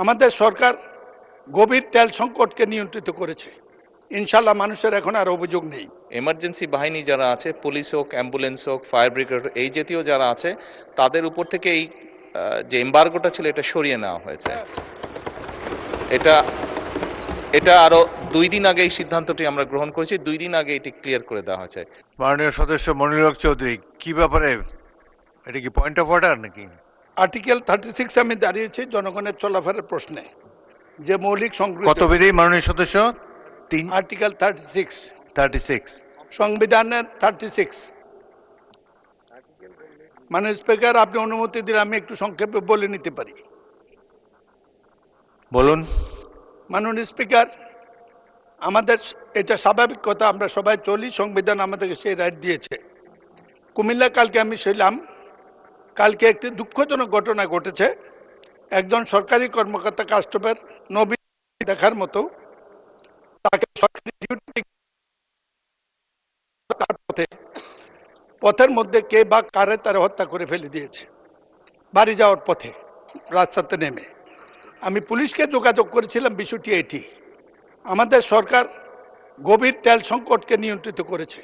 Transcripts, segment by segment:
আমাদের সরকার গভীর তেল সংকটকে নিয়ন্ত্রিত করেছে। ইনশাল্লাহ মানুষের এখন আর অভিযোগ নেই। এমার্জেন্সি বাহিনী যারা আছে, পুলিশ হোক, অ্যাম্বুলেন্স হোক, ফায়ার ব্রিগেড, এই জাতীয় যারা আছে, তাদের উপর থেকে এই যে এম্বার্গোটা ছিল এটা সরিয়ে নেওয়া হয়েছে। এটা আরো 2 দিন আগে এই সিদ্ধান্তটি আমরা গ্রহণ করেছি। 2 দিন আগে এটি ক্লিয়ার করে দেওয়া হয়েছে। মাননীয় সদস্য মনিরুল হক চৌধুরী, কি ব্যাপারে? এটা কি পয়েন্ট অফ অর্ডার নাকি? আর্টিকেল 36 আমি দাঁড়িয়েছি জনগণের চলাফেরার প্রশ্নে, যে মৌলিক কত বিধি মাননীয় সদস্য? আর্টিকেল 36 সংবিধানের 36। মাননীয় স্পিকার, আপনি অনুমতি দিলে আমি একটু সংক্ষেপে বলে নিতে পারি। বলুন। মাননীয় স্পিকার, আমাদের এটা স্বাভাবিক কথা, আমরা সবাই চলি, সংবিধান আমাদেরকে সেই রাইট দিয়েছে। কুমিল্লা কালকে আমি ছিলাম, কালকে একটি দুঃখজনক ঘটনা ঘটেছে। একজন সরকারি কর্মকর্তা কাস্টমার নবীন দেখার মতো তাকে সরকারি ডিউটি পথের মধ্যে কে বা কারে তারা হত্যা করে ফেলে দিয়েছে বাড়ি যাওয়ার পথে রাস্তাতে নেমে। আমি পুলিশকে যোগাযোগ করেছিলাম, বিষয়টি এটি। আমাদের সরকার গভীর তেল সংকটকে নিয়ন্ত্রিত করেছে।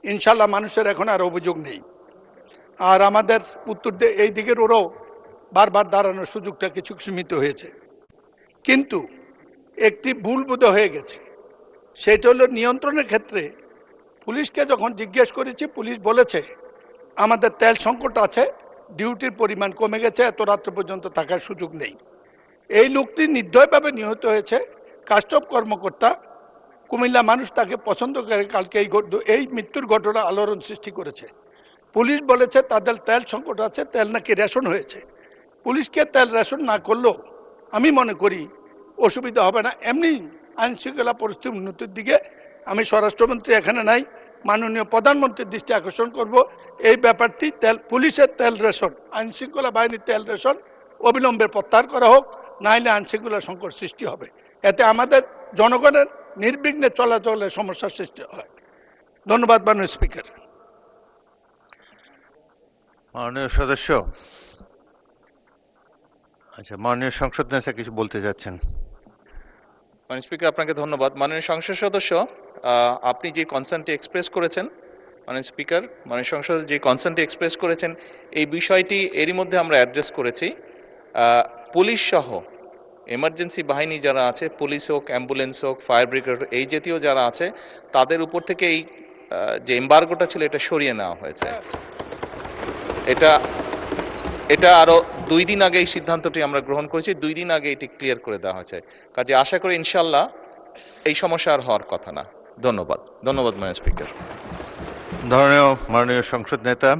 ইনশাল্লাহ মানুষের এখন আর অভিযোগ নেই। আর আমাদের উত্তর এই দিকের ওরাও বারবার দাঁড়ানোর সুযোগটা কিছু সীমিত হয়েছে। কিন্তু একটি ভুল বোধ হয়ে গেছে, সেটা হলো নিয়ন্ত্রণের ক্ষেত্রে পুলিশকে যখন জিজ্ঞেস করেছি, পুলিশ বলেছে আমাদের তেল সংকট আছে, ডিউটির পরিমাণ কমে গেছে, এত রাত্র পর্যন্ত থাকার সুযোগ নেই। এই লোকটি নির্দয়ভাবে নিহত হয়েছে। কাস্টম কর্মকর্তা, কুমিল্লা মানুষ তাকে পছন্দ করে, কালকে এই মৃত্যুর ঘটনা আলোড়ন সৃষ্টি করেছে। পুলিশ বলেছে তাদের তেল সংকট আছে, তেল নাকি রেশন হয়েছে। পুলিশকে তেল রেশন না করলেও আমি মনে করি অসুবিধা হবে না। এমনি আইনশৃঙ্খলা পরিস্থিতির উন্নতির দিকে আমি স্বরাষ্ট্রমন্ত্রী এখানে নাই, মাননীয় প্রধানমন্ত্রীর দৃষ্টি আকর্ষণ করব। এই ব্যাপারটি পুলিশের তেল রেশন, আইনশৃঙ্খলা বাহিনীর তেল রেশন অবিলম্বে প্রত্যাহার করা হোক, নাইলে আইনশৃঙ্খলা সংকট সৃষ্টি হবে। এতে আমাদের জনগণের নির্বিঘ্নে চলাচলের সমস্যার সৃষ্টি হয়। ধন্যবাদ মাননীয় স্পিকার। মাননীয় সদস্য, আচ্ছা, মাননীয় সংসদ নেতা কিছু বলতে যাচ্ছেন। মাননীয় স্পিকার, আপনাকে ধন্যবাদ। মাননীয় সংসদ সদস্য, আপনি যে কনসার্নটি এক্সপ্রেস করেছেন, মাননীয় স্পিকার, মাননীয় সংসদ যে কনসার্নটি এক্সপ্রেস করেছেন, এই বিষয়টি এরই মধ্যে আমরা অ্যাড্রেস করেছি। পুলিশ সহ এমার্জেন্সি বাহিনী যারা আছে, পুলিশ হোক, অ্যাম্বুলেন্স হোক, ফায়ার ব্রিগেড, এই জাতীয় যারা আছে, তাদের উপর থেকে এই যে এম্বার্গোটা ছিল এটা সরিয়ে নেওয়া হয়েছে। এটা আরো 2 দিন আগে এই সিদ্ধান্তটি আমরা গ্রহণ করেছি। 2 দিন আগে এটি ক্লিয়ার করে দেওয়া হয়েছে। কাজে আশা করি ইনশাল্লাহ এই সমস্যা আর হওয়ার কথা না। ধন্যবাদ মাননীয় স্পিকার। মাননীয় সংসদ নেতা।